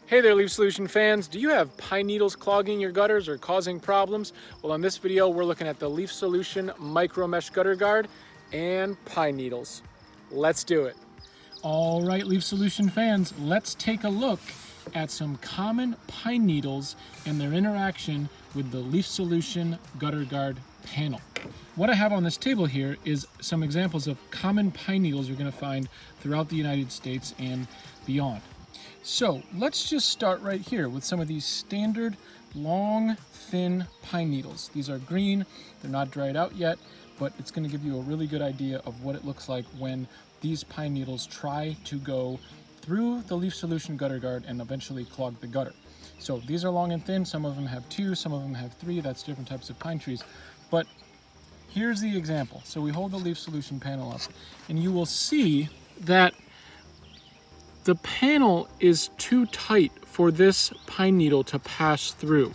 Hey there, LeafSolution fans. Do you have pine needles clogging your gutters or causing problems? Well, in this video, we're looking at the LeafSolution Micro Mesh Gutter Guard and pine needles. Let's do it. All right, LeafSolution fans, let's take a look at some common pine needles and their interaction with the LeafSolution Gutter Guard panel. What I have on this table here is some examples of common pine needles you're going to find throughout the United States and beyond. So let's just start right here with some of these standard long, thin pine needles. These are green, they're not dried out yet, but it's going to give you a really good idea of what it looks like when these pine needles try to go through the LeafSolution Gutter Guard and eventually clog the gutter. So these are long and thin, some of them have 2, some of them have 3, that's different types of pine trees. But here's the example. So we hold the LeafSolution panel up and you will see that the panel is too tight for this pine needle to pass through.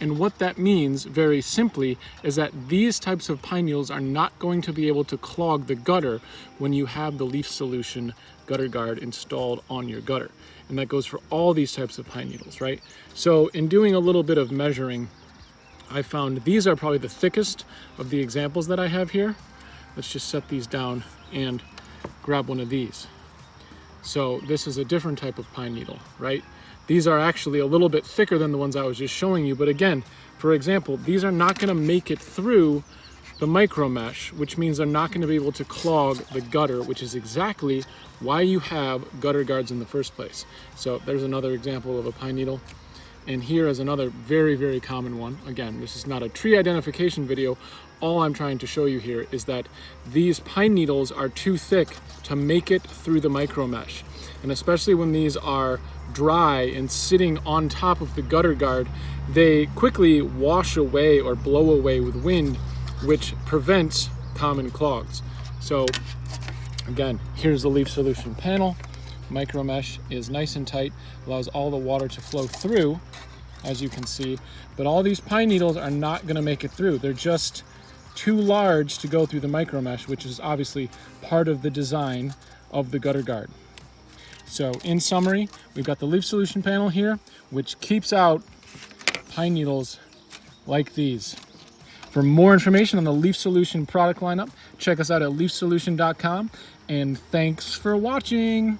And what that means, very simply, is that these types of pine needles are not going to be able to clog the gutter when you have the LeafSolution Gutter Guard installed on your gutter. And that goes for all these types of pine needles, right? So in doing a little bit of measuring, I found these are probably the thickest of the examples that I have here. Let's just set these down and grab one of these. So this is a different type of pine needle, right? These are actually a little bit thicker than the ones I was just showing you. But again, for example, these are not going to make it through the micro mesh, which means they're not going to be able to clog the gutter, which is exactly why you have gutter guards in the first place. So there's another example of a pine needle. And here is another very, very common one. Again, this is not a tree identification video. All I'm trying to show you here is that these pine needles are too thick to make it through the micro mesh. And especially when these are dry and sitting on top of the gutter guard, they quickly wash away or blow away with wind, which prevents common clogs. So again, here's the LeafSolution panel. Micro mesh is nice and tight, allows all the water to flow through, as you can see. But all these pine needles are not going to make it through. They're just too large to go through the micro mesh, which is obviously part of the design of the gutter guard. So in summary, we've got the LeafSolution panel here, which keeps out pine needles like these. For more information on the LeafSolution product lineup, check us out at leafsolution.com, and thanks for watching.